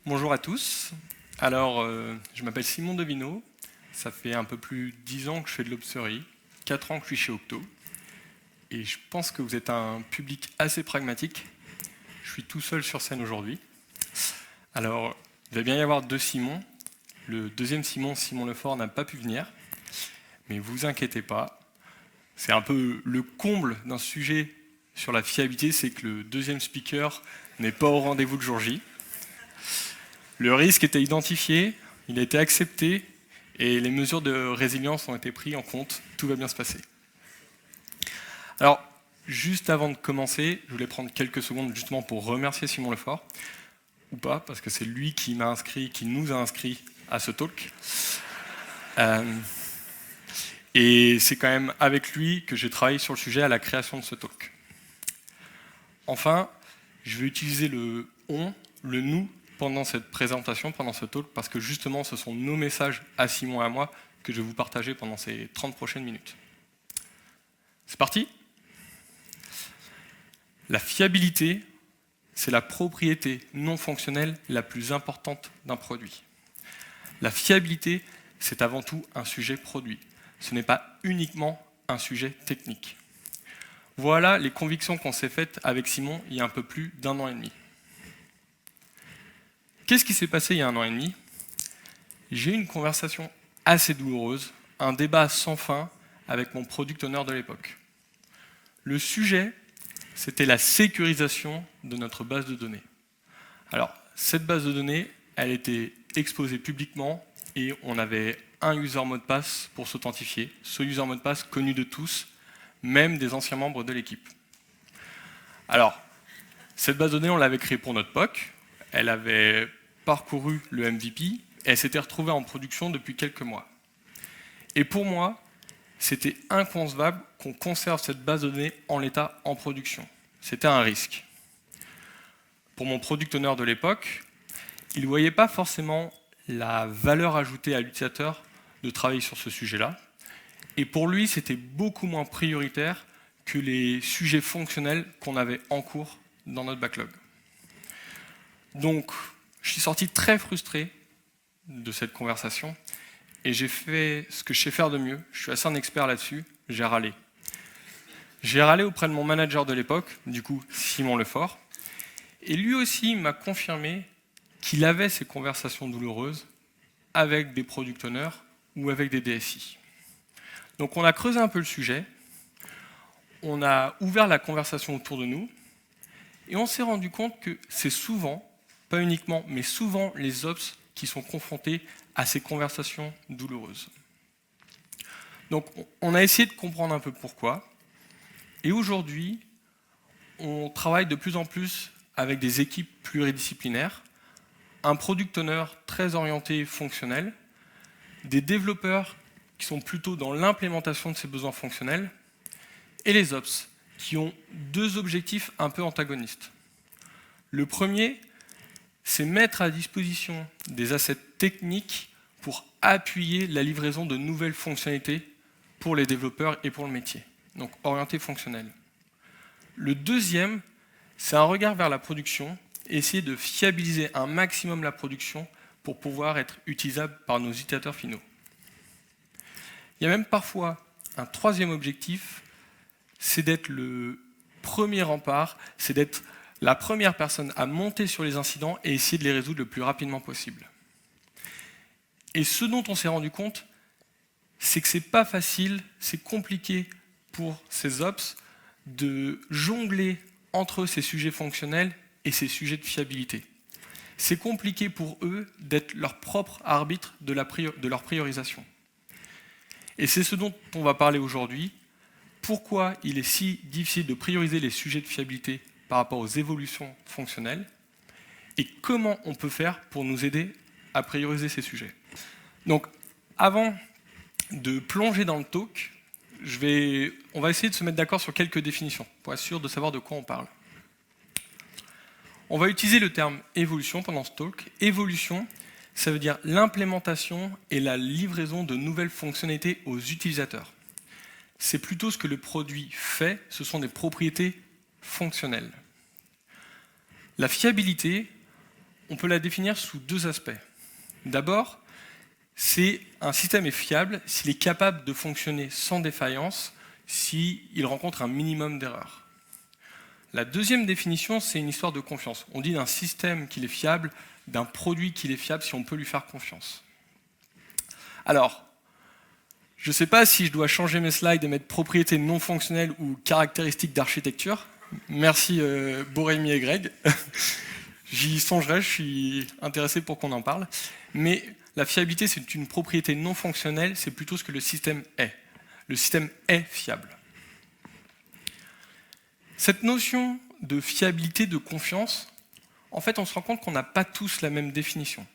Bonjour à tous. Alors, je m'appelle Simon Devineau. Ça fait un peu plus de 10 ans que je fais de l'obserie, 4 ans que je suis chez Octo. Et je pense que vous êtes un public assez pragmatique. Je suis tout seul sur scène aujourd'hui. Alors, il va bien y avoir 2 Simons. Le deuxième Simon, Simon Lefort, n'a pas pu venir. Mais vous inquiétez pas. C'est un peu le comble d'un sujet sur la fiabilité, c'est que le deuxième speaker n'est pas au rendez-vous le jour J. Le risque était identifié, il a été accepté, et les mesures de résilience ont été prises en compte. Tout va bien se passer. Alors, juste avant de commencer, je voulais prendre quelques secondes justement pour remercier Simon Lefort, ou pas, parce que c'est lui qui m'a inscrit, qui nous a inscrits à ce talk. Et c'est quand même avec lui que j'ai travaillé sur le sujet à la création de ce talk. Enfin, je vais utiliser le « on », le « nous » pendant cette présentation, pendant ce talk, parce que justement, ce sont nos messages à Simon et à moi que je vais vous partager pendant ces 30 prochaines minutes. C'est parti ? La fiabilité, c'est la propriété non fonctionnelle la plus importante d'un produit. La fiabilité, c'est avant tout un sujet produit. Ce n'est pas uniquement un sujet technique. Voilà les convictions qu'on s'est faites avec Simon il y a un peu plus d'1 an et demi. Qu'est-ce qui s'est passé il y a 1 an et demi ? J'ai eu une conversation assez douloureuse, un débat sans fin avec mon product owner de l'époque. Le sujet, c'était la sécurisation de notre base de données. Alors, cette base de données, elle était exposée publiquement et on avait un user mot de passe pour s'authentifier. Ce user mot de passe connu de tous, même des anciens membres de l'équipe. Alors, cette base de données, on l'avait créée pour notre POC. Elle avait parcouru le MVP et elle s'était retrouvée en production depuis quelques mois. Et pour moi, c'était inconcevable qu'on conserve cette base de données en l'état en production. C'était un risque. Pour mon product owner de l'époque, il ne voyait pas forcément la valeur ajoutée à l'utilisateur de travailler sur ce sujet-là. Et pour lui, c'était beaucoup moins prioritaire que les sujets fonctionnels qu'on avait en cours dans notre backlog. Donc, je suis sorti très frustré de cette conversation et j'ai fait ce que je sais faire de mieux. Je suis assez un expert là-dessus, j'ai râlé. J'ai râlé auprès de mon manager de l'époque, du coup Simon Lefort, et lui aussi m'a confirmé qu'il avait ces conversations douloureuses avec des product owners ou avec des DSI. Donc on a creusé un peu le sujet, on a ouvert la conversation autour de nous, et on s'est rendu compte que c'est souvent, pas uniquement, mais souvent les ops qui sont confrontés à ces conversations douloureuses. Donc on a essayé de comprendre un peu pourquoi, et aujourd'hui, on travaille de plus en plus avec des équipes pluridisciplinaires, un product owner très orienté fonctionnel, des développeurs qui sont plutôt dans l'implémentation de ces besoins fonctionnels, et les ops, qui ont 2 objectifs un peu antagonistes. Le premier, c'est mettre à disposition des assets techniques pour appuyer la livraison de nouvelles fonctionnalités pour les développeurs et pour le métier, donc orienté fonctionnel. Le deuxième, c'est un regard vers la production, essayer de fiabiliser un maximum la production pour pouvoir être utilisable par nos utilisateurs finaux. Il y a même parfois un troisième objectif, c'est d'être le premier rempart, c'est d'être la première personne à monter sur les incidents et essayer de les résoudre le plus rapidement possible. Et ce dont on s'est rendu compte, c'est que c'est pas facile, c'est compliqué pour ces ops de jongler entre ces sujets fonctionnels et ces sujets de fiabilité. C'est compliqué pour eux d'être leur propre arbitre de leur priorisation. Et c'est ce dont on va parler aujourd'hui. Pourquoi il est si difficile de prioriser les sujets de fiabilité par rapport aux évolutions fonctionnelles et comment on peut faire pour nous aider à prioriser ces sujets. Donc, avant de plonger dans le talk, on va essayer de se mettre d'accord sur quelques définitions pour être sûr de savoir de quoi on parle. On va utiliser le terme évolution pendant ce talk. Évolution, ça veut dire l'implémentation et la livraison de nouvelles fonctionnalités aux utilisateurs. c'est plutôt ce que le produit fait, ce sont des propriétés fonctionnelles. La fiabilité, on peut la définir sous deux aspects. D'abord, un système est fiable s'il est capable de fonctionner sans défaillance, s'il rencontre un minimum d'erreurs. La deuxième définition, c'est une histoire de confiance. On dit d'un système qu'il est fiable, d'un produit qu'il est fiable, si on peut lui faire confiance. Alors, je ne sais pas si je dois changer mes slides et mettre propriétés non fonctionnelles ou caractéristiques d'architecture. Merci Borémy et Greg. J'y songerai, je suis intéressé pour qu'on en parle. Mais la fiabilité, c'est une propriété non fonctionnelle, c'est plutôt ce que le système est. Le système est fiable. Cette notion de fiabilité, de confiance, en fait, on se rend compte qu'on n'a pas tous la même définition.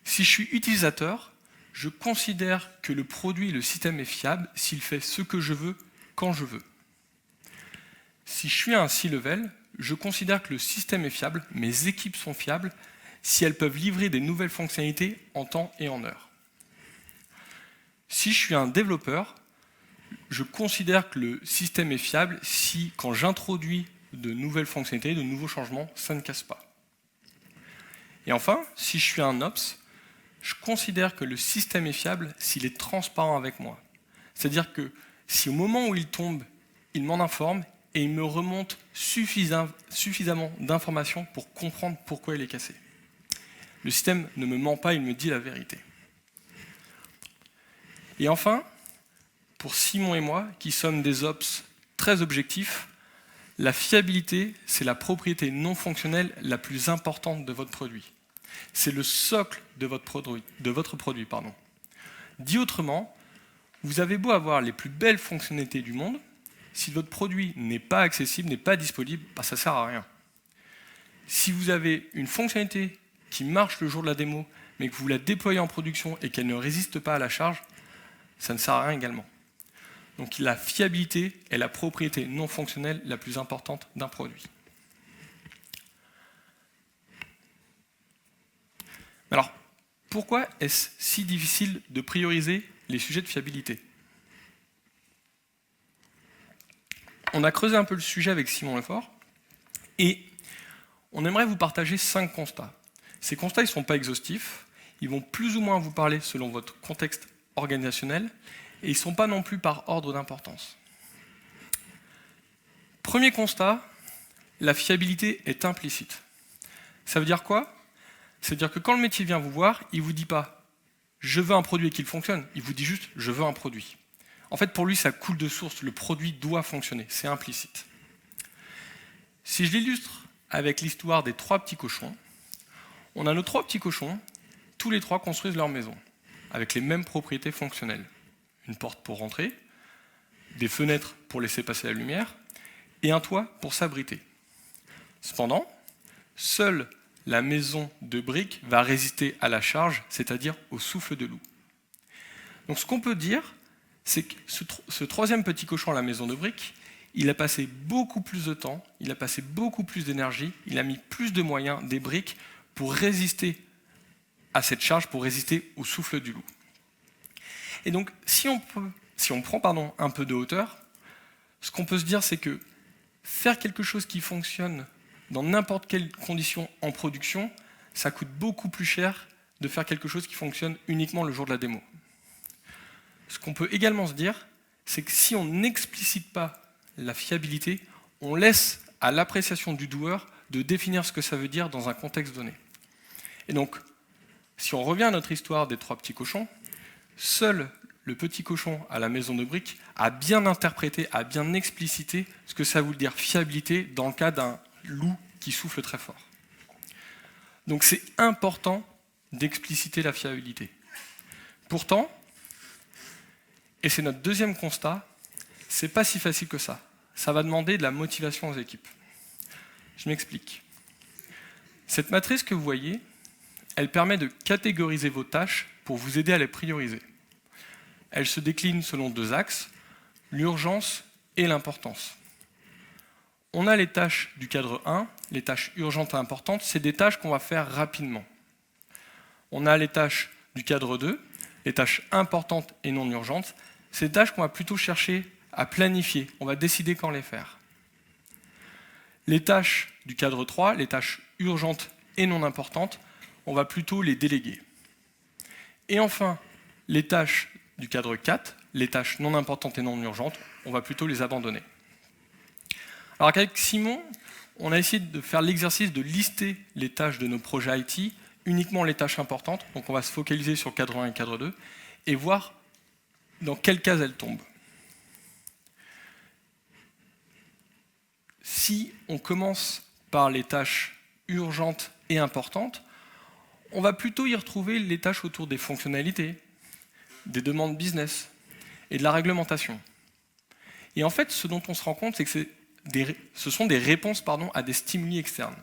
Si je suis utilisateur, je considère que le produit, le système est fiable s'il fait ce que je veux, quand je veux. Si je suis à un C-level, je considère que le système est fiable, mes équipes sont fiables, si elles peuvent livrer des nouvelles fonctionnalités en temps et en heure. Si je suis un développeur, je considère que le système est fiable si, quand j'introduis de nouvelles fonctionnalités, de nouveaux changements, ça ne casse pas. Et enfin, si je suis un Ops, je considère que le système est fiable s'il est transparent avec moi. C'est-à-dire que si au moment où il tombe, il m'en informe et il me remonte suffisamment d'informations pour comprendre pourquoi il est cassé. Le système ne me ment pas, il me dit la vérité. Et enfin, pour Simon et moi, qui sommes des ops très objectifs, la fiabilité, c'est la propriété non fonctionnelle la plus importante de votre produit. C'est le socle de votre produit. Dit autrement, vous avez beau avoir les plus belles fonctionnalités du monde, si votre produit n'est pas accessible, n'est pas disponible, ça ne sert à rien. Si vous avez une fonctionnalité qui marche le jour de la démo, mais que vous la déployez en production et qu'elle ne résiste pas à la charge, ça ne sert à rien également. Donc la fiabilité est la propriété non fonctionnelle la plus importante d'un produit. Alors, pourquoi est-ce si difficile de prioriser les sujets de fiabilité ? On a creusé un peu le sujet avec Simon Lefort, et on aimerait vous partager 5 constats. Ces constats ne sont pas exhaustifs, ils vont plus ou moins vous parler selon votre contexte organisationnel, et ils ne sont pas non plus par ordre d'importance. Premier constat, la fiabilité est implicite. Ça veut dire quoi ? C'est-à-dire que quand le métier vient vous voir, il ne vous dit pas « je veux un produit et qu'il fonctionne », il vous dit juste « je veux un produit ». En fait, pour lui, ça coule de source, le produit doit fonctionner, c'est implicite. Si je l'illustre avec l'histoire des 3 petits cochons, on a nos 3 petits cochons, tous les 3 construisent leur maison, avec les mêmes propriétés fonctionnelles. Une porte pour rentrer, des fenêtres pour laisser passer la lumière, et un toit pour s'abriter. Cependant, seule la maison de briques va résister à la charge, c'est-à-dire au souffle de loup. Donc ce qu'on peut dire, c'est que ce 3e petit cochon à la maison de briques, il a passé beaucoup plus de temps, il a passé beaucoup plus d'énergie, il a mis plus de moyens, des briques, pour résister à cette charge, pour résister au souffle du loup. Et donc, si on prend un peu de hauteur, ce qu'on peut se dire, c'est que faire quelque chose qui fonctionne dans n'importe quelle condition en production, ça coûte beaucoup plus cher de faire quelque chose qui fonctionne uniquement le jour de la démo. Ce qu'on peut également se dire, c'est que si on n'explicite pas la fiabilité, on laisse à l'appréciation du doueur de définir ce que ça veut dire dans un contexte donné. Et donc, si on revient à notre histoire des 3 petits cochons, seul le petit cochon à la maison de briques a bien interprété, a bien explicité ce que ça veut dire fiabilité dans le cas d'un loup qui souffle très fort. Donc c'est important d'expliciter la fiabilité. Pourtant, et c'est notre 2e constat, c'est pas si facile que ça. Ça va demander de la motivation aux équipes. Je m'explique. Cette matrice que vous voyez, elle permet de catégoriser vos tâches pour vous aider à les prioriser. Elle se décline selon 2 axes, l'urgence et l'importance. On a les tâches du cadre 1, les tâches urgentes et importantes, c'est des tâches qu'on va faire rapidement. On a les tâches du cadre 2, les tâches importantes et non urgentes, c'est des tâches qu'on va plutôt chercher à planifier, on va décider quand les faire. Les tâches du cadre 3, les tâches urgentes et non importantes, on va plutôt les déléguer. Et enfin, les tâches du cadre 4, les tâches non importantes et non urgentes, on va plutôt les abandonner. Alors qu'avec Simon, on a essayé de faire l'exercice de lister les tâches de nos projets IT, uniquement les tâches importantes, donc on va se focaliser sur cadre 1 et cadre 2, et voir dans quelle case elles tombent. Si on commence par les tâches urgentes et importantes, on va plutôt y retrouver les tâches autour des fonctionnalités, des demandes business et de la réglementation. Et en fait, ce dont on se rend compte, c'est que ce sont des réponses à des stimuli externes.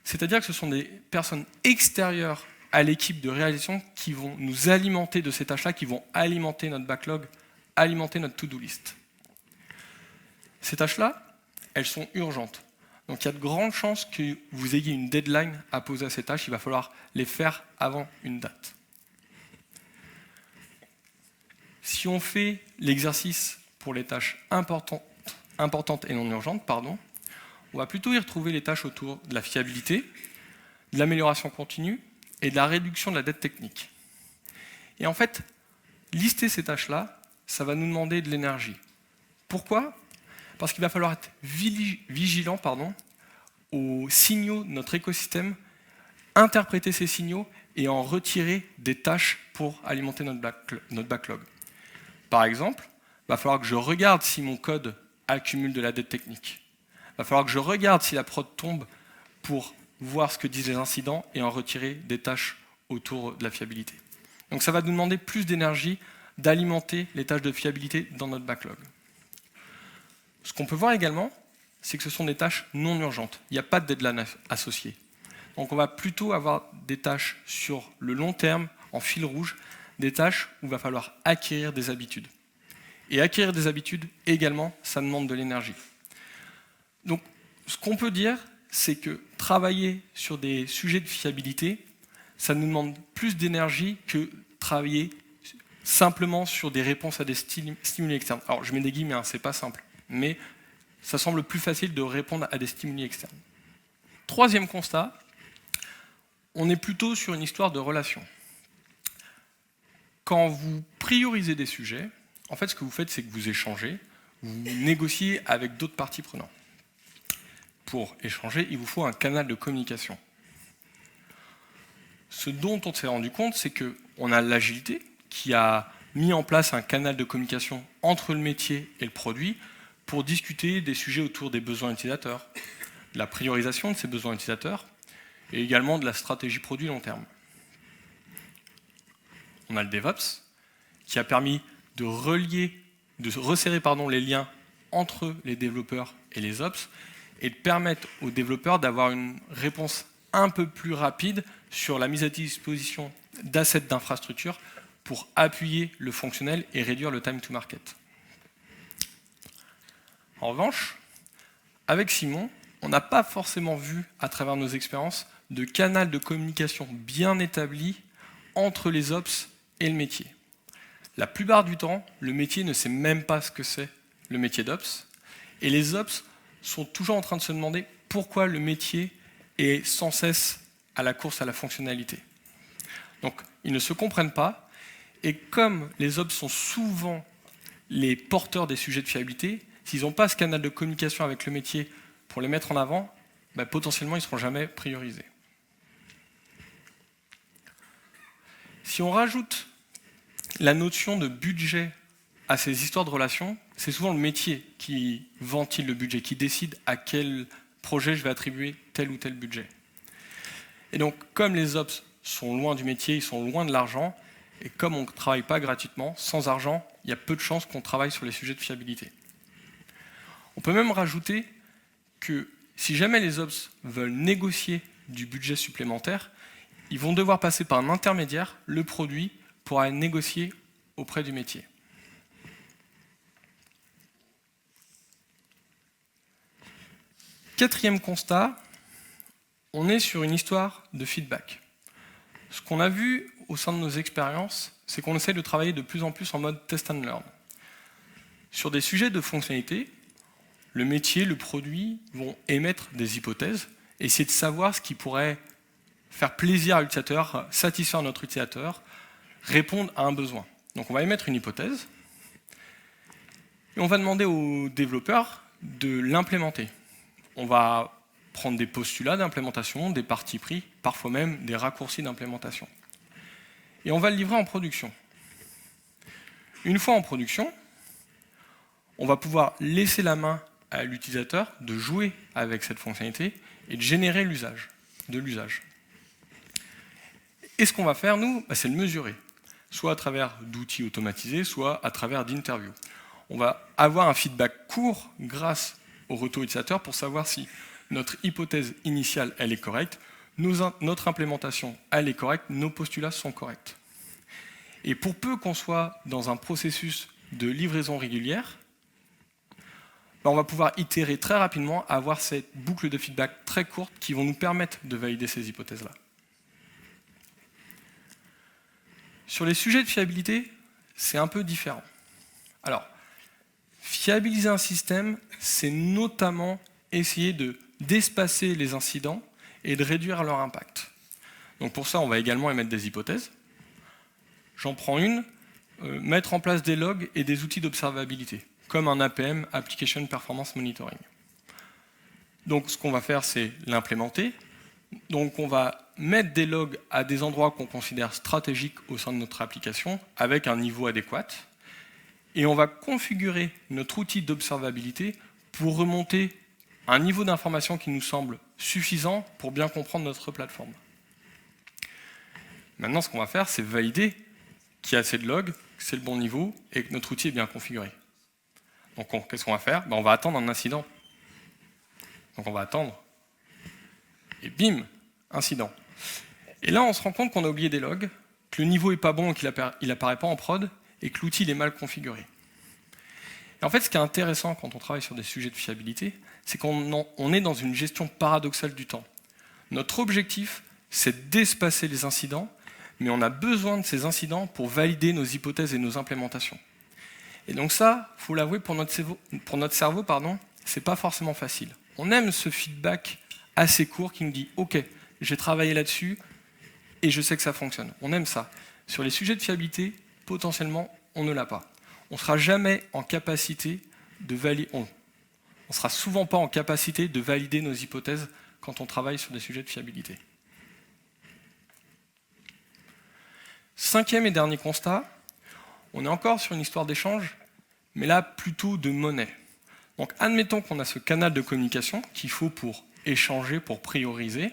C'est-à-dire que ce sont des personnes extérieures à l'équipe de réalisation qui vont nous alimenter de ces tâches-là, qui vont alimenter notre backlog, alimenter notre to-do list. Ces tâches-là, elles sont urgentes. Donc il y a de grandes chances que vous ayez une deadline à poser à ces tâches, il va falloir les faire avant une date. Si on fait l'exercice pour les tâches importantes et non urgentes, on va plutôt y retrouver les tâches autour de la fiabilité, de l'amélioration continue et de la réduction de la dette technique. Et en fait, lister ces tâches-là, ça va nous demander de l'énergie. Pourquoi ? Parce qu'il va falloir être vigilant aux signaux de notre écosystème, interpréter ces signaux et en retirer des tâches pour alimenter notre backlog. Par exemple, il va falloir que je regarde si mon code accumule de la dette technique. Il va falloir que je regarde si la prod tombe pour voir ce que disent les incidents et en retirer des tâches autour de la fiabilité. Donc ça va nous demander plus d'énergie d'alimenter les tâches de fiabilité dans notre backlog. Ce qu'on peut voir également, c'est que ce sont des tâches non urgentes. Il n'y a pas de deadline associée. Donc on va plutôt avoir des tâches sur le long terme, en fil rouge, des tâches où il va falloir acquérir des habitudes. Et acquérir des habitudes, également, ça demande de l'énergie. Donc ce qu'on peut dire, c'est que travailler sur des sujets de fiabilité, ça nous demande plus d'énergie que travailler simplement sur des réponses à des stimuli externes. Alors je mets des guillemets, c'est pas simple, mais ça semble plus facile de répondre à des stimuli externes. Troisième constat, on est plutôt sur une histoire de relation. Quand vous priorisez des sujets, en fait ce que vous faites, c'est que vous échangez, vous négociez avec d'autres parties prenantes. Pour échanger, il vous faut un canal de communication. Ce dont on s'est rendu compte, c'est qu'on a l'agilité qui a mis en place un canal de communication entre le métier et le produit pour discuter des sujets autour des besoins utilisateurs, de la priorisation de ces besoins utilisateurs et également de la stratégie produit long terme. On a le DevOps qui a permis de resserrer les liens entre les développeurs et les Ops et de permettre aux développeurs d'avoir une réponse un peu plus rapide sur la mise à disposition d'assets d'infrastructure pour appuyer le fonctionnel et réduire le time to market. En revanche, avec Simon, on n'a pas forcément vu, à travers nos expériences, de canal de communication bien établi entre les Ops et le métier. La plupart du temps, le métier ne sait même pas ce que c'est le métier d'Ops, et les Ops sont toujours en train de se demander pourquoi le métier est sans cesse à la course à la fonctionnalité. Donc, ils ne se comprennent pas, et comme les Ops sont souvent les porteurs des sujets de fiabilité, s'ils n'ont pas ce canal de communication avec le métier pour les mettre en avant, potentiellement ils ne seront jamais priorisés. Si on rajoute la notion de budget à ces histoires de relations, c'est souvent le métier qui ventile le budget, qui décide à quel projet je vais attribuer tel ou tel budget. Et donc, comme les Ops sont loin du métier, ils sont loin de l'argent, et comme on ne travaille pas gratuitement, sans argent, il y a peu de chances qu'on travaille sur les sujets de fiabilité. On peut même rajouter que si jamais les Ops veulent négocier du budget supplémentaire, ils vont devoir passer par un intermédiaire, le produit, pour aller négocier auprès du métier. Quatrième constat, on est sur une histoire de feedback. Ce qu'on a vu au sein de nos expériences, c'est qu'on essaie de travailler de plus en plus en mode test and learn. Sur des sujets de fonctionnalité, le métier, le produit vont émettre des hypothèses, essayer de savoir ce qui pourrait faire plaisir à l'utilisateur, satisfaire notre utilisateur, répondre à un besoin. Donc on va émettre une hypothèse, et on va demander aux développeurs de l'implémenter. On va prendre des postulats d'implémentation, des partis pris, parfois même des raccourcis d'implémentation. Et on va le livrer en production. Une fois en production, on va pouvoir laisser la main à l'utilisateur de jouer avec cette fonctionnalité et de générer de l'usage. Et ce qu'on va faire, nous, c'est le mesurer, soit à travers d'outils automatisés, soit à travers d'interviews. On va avoir un feedback court grâce au retour utilisateur pour savoir si notre hypothèse initiale, elle est correcte, notre implémentation, elle est correcte, nos postulats sont corrects. Et pour peu qu'on soit dans un processus de livraison régulière, on va pouvoir itérer très rapidement, avoir cette boucle de feedback très courte qui vont nous permettre de valider ces hypothèses-là. Sur les sujets de fiabilité, c'est un peu différent. Alors, fiabiliser un système, c'est notamment essayer d'espacer les incidents et de réduire leur impact. Donc pour ça, on va également émettre des hypothèses. J'en prends une, mettre en place des logs et des outils d'observabilité, comme un APM, Application Performance Monitoring. Donc ce qu'on va faire, c'est l'implémenter. Donc on va mettre des logs à des endroits qu'on considère stratégiques au sein de notre application, avec un niveau adéquat. Et on va configurer notre outil d'observabilité pour remonter un niveau d'information qui nous semble suffisant pour bien comprendre notre plateforme. Maintenant, ce qu'on va faire, c'est valider qu'il y a assez de logs, que c'est le bon niveau et que notre outil est bien configuré. Donc, qu'est-ce qu'on va faire? On va attendre un incident. Donc, on va attendre. Et bim, incident. Et là, on se rend compte qu'on a oublié des logs, que le niveau n'est pas bon et qu'il n'apparaît pas en prod, et que l'outil est mal configuré. Et en fait, ce qui est intéressant quand on travaille sur des sujets de fiabilité, c'est qu'on est dans une gestion paradoxale du temps. Notre objectif, c'est d'espacer les incidents, mais on a besoin de ces incidents pour valider nos hypothèses et nos implémentations. Et donc ça, il faut l'avouer, pour notre cerveau, c'est pas forcément facile. On aime ce feedback assez court qui nous dit « Ok, j'ai travaillé là-dessus et je sais que ça fonctionne ». On aime ça. Sur les sujets de fiabilité, potentiellement, on ne l'a pas. On ne sera jamais en capacité de valider. On ne sera souvent pas en capacité de valider nos hypothèses quand on travaille sur des sujets de fiabilité. Cinquième et dernier constat, on est encore sur une histoire d'échange, mais là plutôt de monnaie. Donc admettons qu'on a ce canal de communication qu'il faut pour échanger, pour prioriser.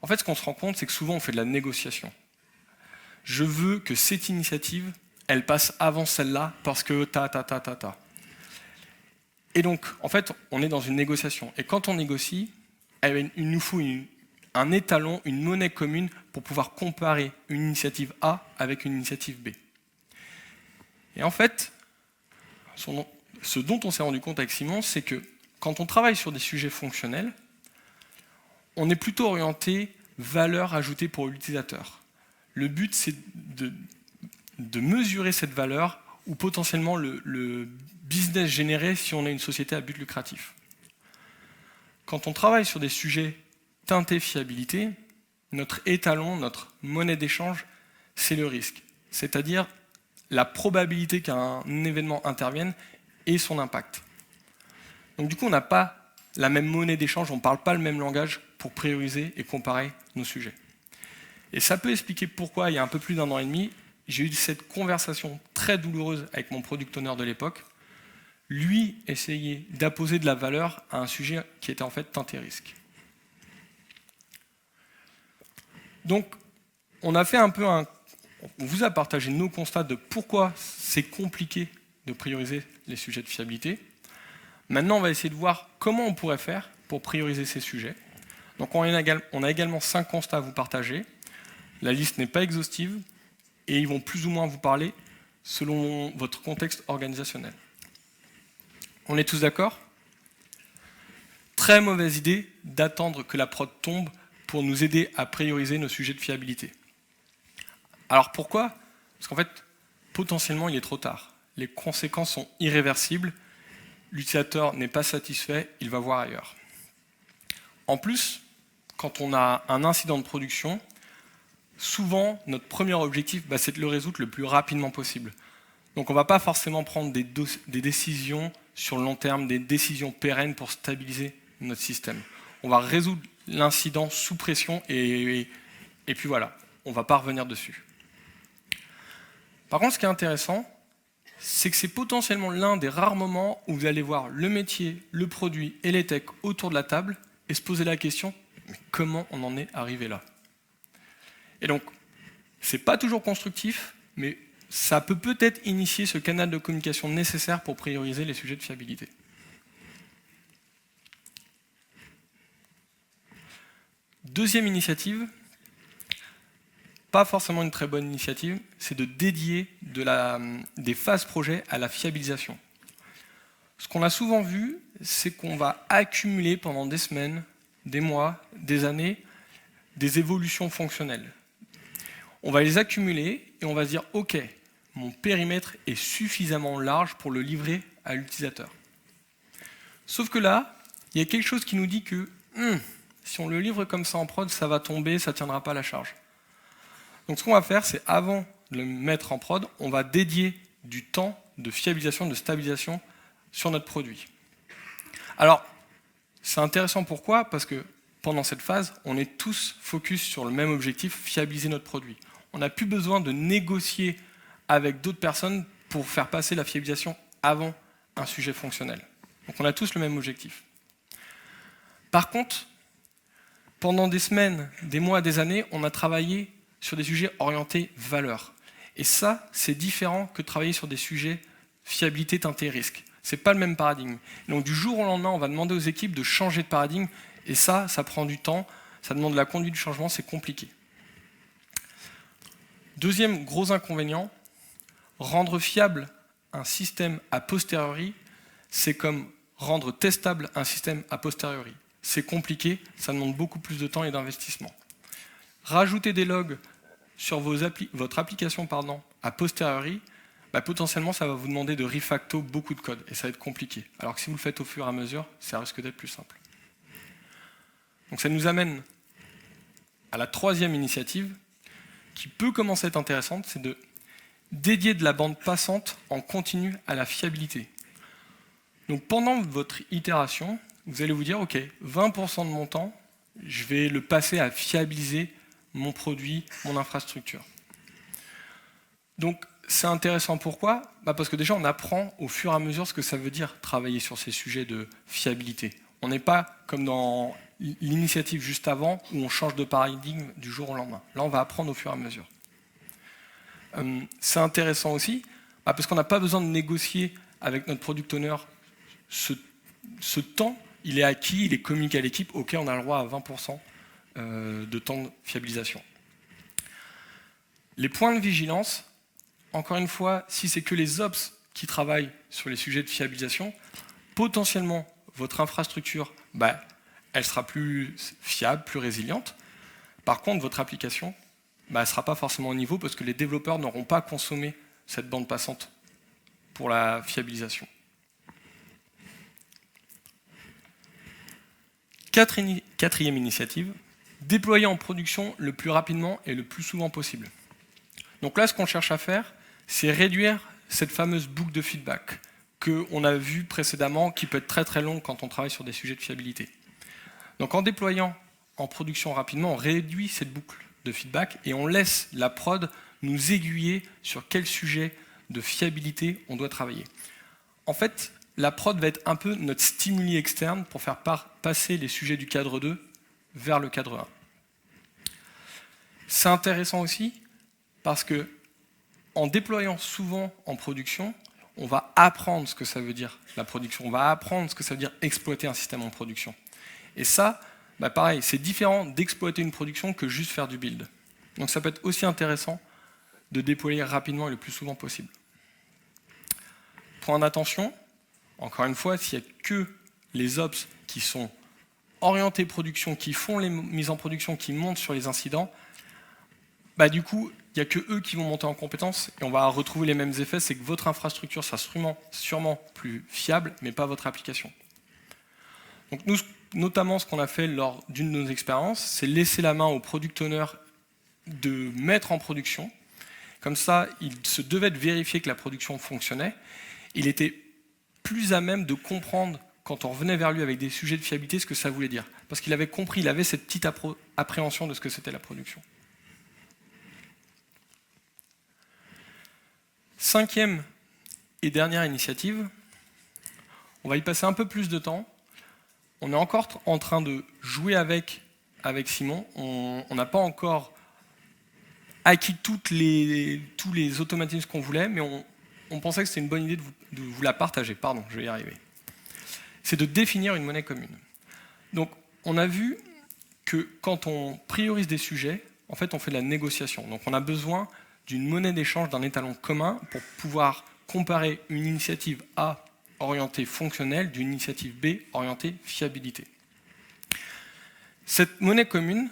En fait, ce qu'on se rend compte, c'est que souvent on fait de la négociation. Je veux que cette initiative, elle passe avant celle-là parce que ta. Et donc, en fait, on est dans une négociation. Et quand on négocie, il nous faut un étalon, une monnaie commune pour pouvoir comparer une initiative A avec une initiative B. Et en fait, ce dont on s'est rendu compte avec Simon, c'est que quand on travaille sur des sujets fonctionnels, on est plutôt orienté valeur ajoutée pour l'utilisateur. Le but, c'est de mesurer cette valeur ou potentiellement le business généré si on a une société à but lucratif. Quand on travaille sur des sujets teintés fiabilité, notre étalon, notre monnaie d'échange, c'est le risque. C'est-à-dire la probabilité qu'un événement intervienne et son impact. Donc du coup, on n'a pas la même monnaie d'échange, on ne parle pas le même langage pour prioriser et comparer nos sujets. Et ça peut expliquer pourquoi, il y a un peu plus d'1 an et demi, j'ai eu cette conversation très douloureuse avec mon product owner de l'époque. Lui essayait d'apposer de la valeur à un sujet qui était en fait teinté risque. Donc, on vous a partagé nos constats de pourquoi c'est compliqué de prioriser les sujets de fiabilité. Maintenant, on va essayer de voir comment on pourrait faire pour prioriser ces sujets. Donc, on a également 5 constats à vous partager. La liste n'est pas exhaustive et ils vont plus ou moins vous parler selon votre contexte organisationnel. On est tous d'accord? Très mauvaise idée d'attendre que la prod tombe pour nous aider à prioriser nos sujets de fiabilité. Alors pourquoi? Parce qu'en fait, potentiellement, il est trop tard. les conséquences sont irréversibles, l'utilisateur n'est pas satisfait, il va voir ailleurs. En plus, quand on a un incident de production, souvent notre premier objectif, c'est de le résoudre le plus rapidement possible. Donc on ne va pas forcément prendre des décisions sur le long terme, des décisions pérennes pour stabiliser notre système. On va résoudre l'incident sous pression et puis voilà, on ne va pas revenir dessus. Par contre, ce qui est intéressant, c'est que c'est potentiellement l'un des rares moments où vous allez voir le métier, le produit et les techs autour de la table et se poser la question, mais comment on en est arrivé là? Et donc, c'est pas toujours constructif, mais ça peut peut-être initier ce canal de communication nécessaire pour prioriser les sujets de fiabilité. Deuxième initiative, pas forcément une très bonne initiative, c'est de dédier des phases projet à la fiabilisation. Ce qu'on a souvent vu, c'est qu'on va accumuler pendant des semaines, des mois, des années, des évolutions fonctionnelles. On va les accumuler et on va se dire « Ok, mon périmètre est suffisamment large pour le livrer à l'utilisateur. » Sauf que là, il y a quelque chose qui nous dit que si on le livre comme ça en prod, ça va tomber, ça ne tiendra pas la charge. Donc ce qu'on va faire, c'est avant de le mettre en prod, on va dédier du temps de fiabilisation, de stabilisation sur notre produit. Alors, c'est intéressant pourquoi? Parce que pendant cette phase, on est tous focus sur le même objectif, fiabiliser notre produit. On n'a plus besoin de négocier avec d'autres personnes pour faire passer la fiabilisation avant un sujet fonctionnel. Donc on a tous le même objectif. Par contre, pendant des semaines, des mois, des années, on a travaillé sur des sujets orientés valeur. Et ça, c'est différent que de travailler sur des sujets fiabilité, teinté, risque. Ce n'est pas le même paradigme. Donc du jour au lendemain, on va demander aux équipes de changer de paradigme, et ça prend du temps, ça demande de la conduite du changement, c'est compliqué. Deuxième gros inconvénient, rendre fiable un système a posteriori, c'est comme rendre testable un système a posteriori. C'est compliqué, ça demande beaucoup plus de temps et d'investissement. Rajouter des logs sur votre application a posteriori, potentiellement ça va vous demander de refacto beaucoup de code et ça va être compliqué. Alors que si vous le faites au fur et à mesure, ça risque d'être plus simple. Donc ça nous amène à la troisième initiative qui peut commencer à être intéressante, c'est de dédier de la bande passante en continu à la fiabilité. Donc pendant votre itération, vous allez vous dire, ok, 20% de mon temps, je vais le passer à fiabiliser mon produit, mon infrastructure. Donc c'est intéressant, pourquoi? Parce que déjà on apprend au fur et à mesure ce que ça veut dire travailler sur ces sujets de fiabilité. On n'est pas comme dans l'initiative juste avant où on change de paradigme du jour au lendemain. Là on va apprendre au fur et à mesure. C'est intéressant aussi parce qu'on n'a pas besoin de négocier avec notre product owner ce temps, il est acquis, il est communiqué à l'équipe, ok on a le droit à 20% de temps de fiabilisation. Les points de vigilance, encore une fois, si c'est que les ops qui travaillent sur les sujets de fiabilisation, potentiellement votre infrastructure, elle sera plus fiable, plus résiliente. Par contre, votre application, elle ne sera pas forcément au niveau parce que les développeurs n'auront pas consommé cette bande passante pour la fiabilisation. Quatrième initiative, déployer en production le plus rapidement et le plus souvent possible. Donc là, ce qu'on cherche à faire, c'est réduire cette fameuse boucle de feedback qu'on a vue précédemment, qui peut être très très longue quand on travaille sur des sujets de fiabilité. Donc en déployant en production rapidement, on réduit cette boucle de feedback et on laisse la prod nous aiguiller sur quel sujet de fiabilité on doit travailler. En fait, la prod va être un peu notre stimuli externe pour faire passer les sujets du cadre 2 vers le cadre 1. C'est intéressant aussi parce que en déployant souvent en production, on va apprendre ce que ça veut dire la production, on va apprendre ce que ça veut dire exploiter un système en production. Et ça, pareil, c'est différent d'exploiter une production que juste faire du build. Donc ça peut être aussi intéressant de déployer rapidement et le plus souvent possible. Point d'attention, encore une fois, s'il n'y a que les ops qui sont orientés production, qui font les mises en production, qui montent sur les incidents, du coup, il n'y a que eux qui vont monter en compétence et on va retrouver les mêmes effets, c'est que votre infrastructure sera sûrement plus fiable, mais pas votre application. Donc nous, notamment, ce qu'on a fait lors d'une de nos expériences, c'est laisser la main au product owner de mettre en production. Comme ça, il se devait de vérifier que la production fonctionnait. Il était plus à même de comprendre, quand on revenait vers lui avec des sujets de fiabilité, ce que ça voulait dire. Parce qu'il avait compris, il avait cette petite appréhension de ce que c'était la production. Cinquième et dernière initiative, on va y passer un peu plus de temps. On est encore en train de jouer avec Simon. On n'a pas encore acquis tous les automatismes qu'on voulait, mais on pensait que c'était une bonne idée de vous la partager. Pardon, je vais y arriver. C'est de définir une monnaie commune. Donc, on a vu que quand on priorise des sujets, en fait, on fait de la négociation. Donc, on a besoin d'une monnaie d'échange, d'un étalon commun pour pouvoir comparer une initiative A orientée fonctionnelle d'une initiative B orientée fiabilité. Cette monnaie commune,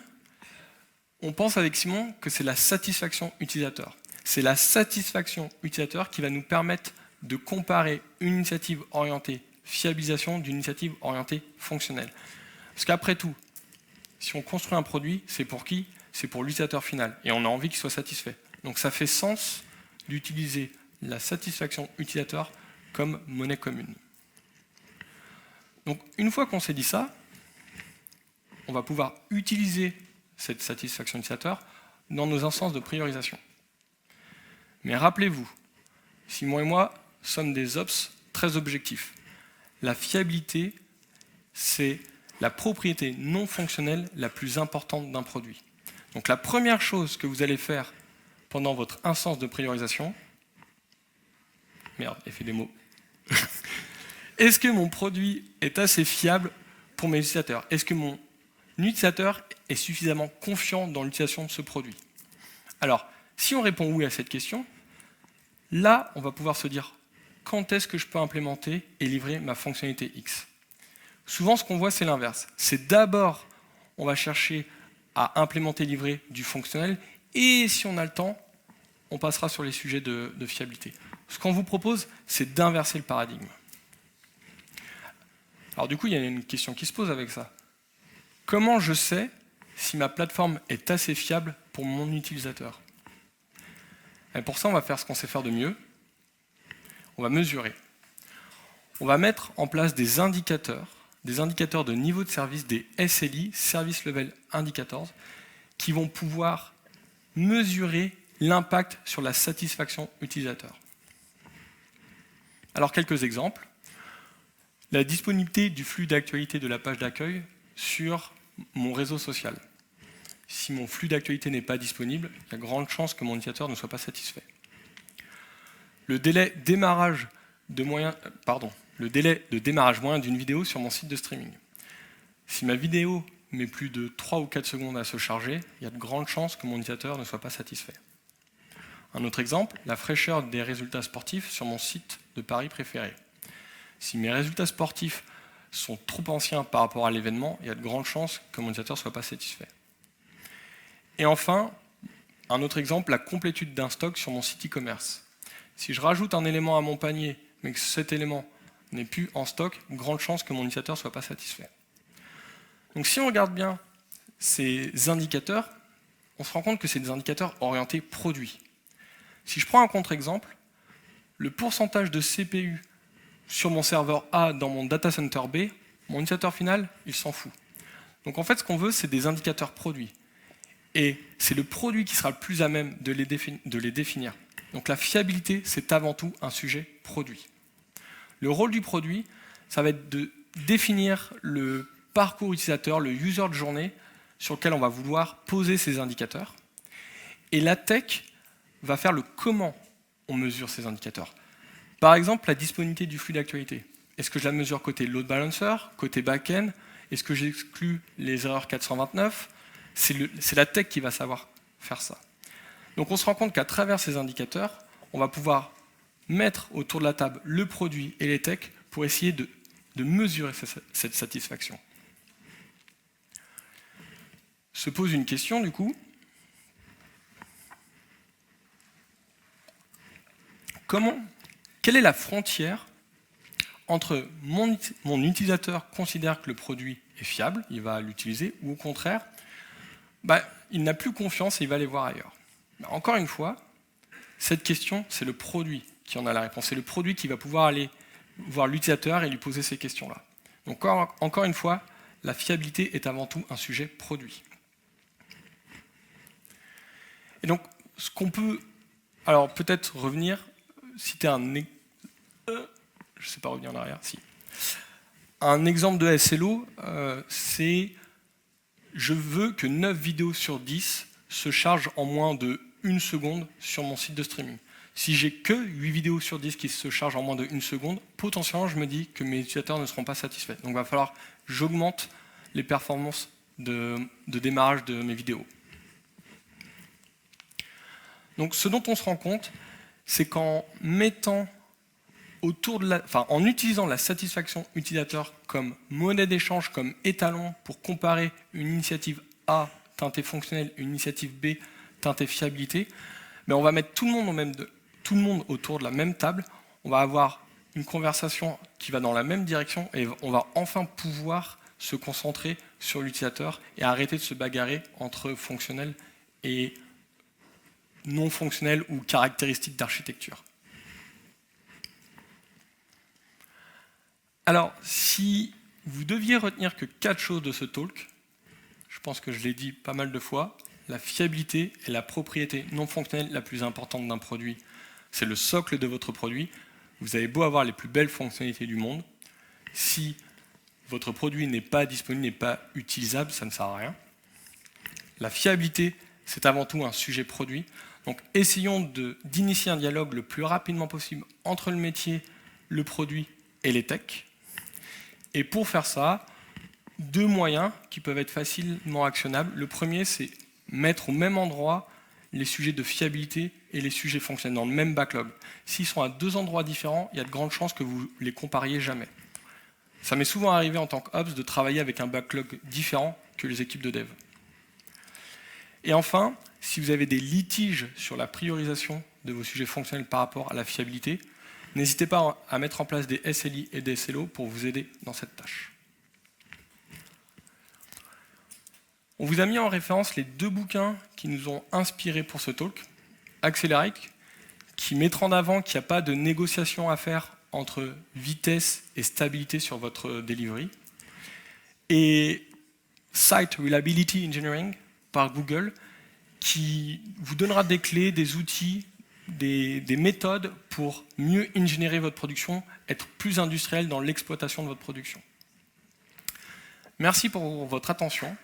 on pense avec Simon que c'est la satisfaction utilisateur. C'est la satisfaction utilisateur qui va nous permettre de comparer une initiative orientée fiabilisation d'une initiative orientée fonctionnelle. Parce qu'après tout, si on construit un produit, c'est pour qui? C'est pour l'utilisateur final. Et on a envie qu'il soit satisfait. Donc ça fait sens d'utiliser la satisfaction utilisateur comme monnaie commune. Donc une fois qu'on s'est dit ça, on va pouvoir utiliser cette satisfaction utilisateur dans nos instances de priorisation. Mais rappelez-vous, Simon et moi sommes des ops très objectifs. La fiabilité, c'est la propriété non fonctionnelle la plus importante d'un produit. Donc la première chose que vous allez faire pendant votre instance de priorisation, merde, effet des mots, est-ce que mon produit est assez fiable pour mes utilisateurs? Est-ce que mon utilisateur est suffisamment confiant dans l'utilisation de ce produit? Alors, si on répond oui à cette question, là, on va pouvoir se dire quand est-ce que je peux implémenter et livrer ma fonctionnalité X? Souvent, ce qu'on voit, c'est l'inverse. C'est d'abord, on va chercher à implémenter, livrer du fonctionnel, et si on a le temps, on passera sur les sujets de fiabilité. Ce qu'on vous propose, c'est d'inverser le paradigme. Alors du coup, il y a une question qui se pose avec ça. Comment je sais si ma plateforme est assez fiable pour mon utilisateur? Et pour ça, on va faire ce qu'on sait faire de mieux. On va mesurer. On va mettre en place des indicateurs de niveau de service, des SLI, Service Level Indicators, qui vont pouvoir mesurer l'impact sur la satisfaction utilisateur. Alors, quelques exemples. La disponibilité du flux d'actualité de la page d'accueil sur mon réseau social. Si mon flux d'actualité n'est pas disponible, il y a grande chance que mon utilisateur ne soit pas satisfait. Le délai de démarrage moyen d'une vidéo sur mon site de streaming. Si ma vidéo met plus de 3 ou 4 secondes à se charger, il y a de grandes chances que mon utilisateur ne soit pas satisfait. Un autre exemple, la fraîcheur des résultats sportifs sur mon site de paris préféré. Si mes résultats sportifs sont trop anciens par rapport à l'événement, il y a de grandes chances que mon utilisateur ne soit pas satisfait. Et enfin, un autre exemple, la complétude d'un stock sur mon site e-commerce. Si je rajoute un élément à mon panier, mais que cet élément n'est plus en stock, grande chance que mon utilisateur ne soit pas satisfait. Donc si on regarde bien ces indicateurs, on se rend compte que c'est des indicateurs orientés produits. Si je prends un contre-exemple, le pourcentage de CPU sur mon serveur A dans mon data center B, mon utilisateur final, il s'en fout. Donc en fait, ce qu'on veut, c'est des indicateurs produits. Et c'est le produit qui sera le plus à même de les définir. Donc la fiabilité, c'est avant tout un sujet produit. Le rôle du produit, ça va être de définir le parcours utilisateur, le user de journée, sur lequel on va vouloir poser ces indicateurs. Et la tech va faire le comment on mesure ces indicateurs. Par exemple, la disponibilité du flux d'actualité. Est-ce que je la mesure côté load balancer, côté back-end? Est-ce que j'exclus les erreurs 429? C'est la tech qui va savoir faire ça. Donc on se rend compte qu'à travers ces indicateurs, on va pouvoir mettre autour de la table le produit et les techs pour essayer de mesurer cette satisfaction. Se pose une question du coup. quelle est la frontière entre mon utilisateur considère que le produit est fiable, il va l'utiliser, ou au contraire, il n'a plus confiance et il va aller voir ailleurs. Encore une fois, cette question, c'est le produit qui en a la réponse. C'est le produit qui va pouvoir aller voir l'utilisateur et lui poser ces questions-là. Donc encore une fois, la fiabilité est avant tout un sujet produit. Et donc, ce qu'on peut, alors peut-être revenir, citer je ne sais pas revenir en arrière, si. Un exemple de SLO, c'est je veux que 9 vidéos sur 10 se chargent en moins de 1 seconde sur mon site de streaming. Si j'ai que 8 vidéos sur 10 qui se chargent en moins de 1 seconde, potentiellement je me dis que mes utilisateurs ne seront pas satisfaits. Donc il va falloir que j'augmente les performances de démarrage de mes vidéos. Donc ce dont on se rend compte, c'est qu'en mettant en utilisant la satisfaction utilisateur comme monnaie d'échange, comme étalon pour comparer une initiative A teintée fonctionnelle, une initiative B teintée fiabilité, on va mettre tout le monde autour de la même table, on va avoir une conversation qui va dans la même direction et on va enfin pouvoir se concentrer sur l'utilisateur et arrêter de se bagarrer entre fonctionnel et non fonctionnel ou caractéristiques d'architecture. Alors, si vous deviez retenir que 4 choses de ce talk, je pense que je l'ai dit pas mal de fois, la fiabilité est la propriété non fonctionnelle la plus importante d'un produit. C'est le socle de votre produit. Vous avez beau avoir les plus belles fonctionnalités du monde, si votre produit n'est pas disponible, n'est pas utilisable, ça ne sert à rien. La fiabilité, c'est avant tout un sujet produit. Donc essayons d'initier un dialogue le plus rapidement possible entre le métier, le produit et les techs. Et pour faire ça, 2 moyens qui peuvent être facilement actionnables. Le premier, c'est mettre au même endroit les sujets de fiabilité et les sujets fonctionnels dans le même backlog. S'ils sont à 2 endroits différents, il y a de grandes chances que vous les compariez jamais. Ça m'est souvent arrivé en tant qu'Ops de travailler avec un backlog différent que les équipes de dev. Et enfin, si vous avez des litiges sur la priorisation de vos sujets fonctionnels par rapport à la fiabilité, n'hésitez pas à mettre en place des SLI et des SLO pour vous aider dans cette tâche. On vous a mis en référence les 2 bouquins qui nous ont inspirés pour ce talk. Accelerate, qui mettra en avant qu'il n'y a pas de négociation à faire entre vitesse et stabilité sur votre delivery. Et Site Reliability Engineering par Google, qui vous donnera des clés, des outils, des méthodes pour mieux ingénierer votre production, être plus industriel dans l'exploitation de votre production. Merci pour votre attention.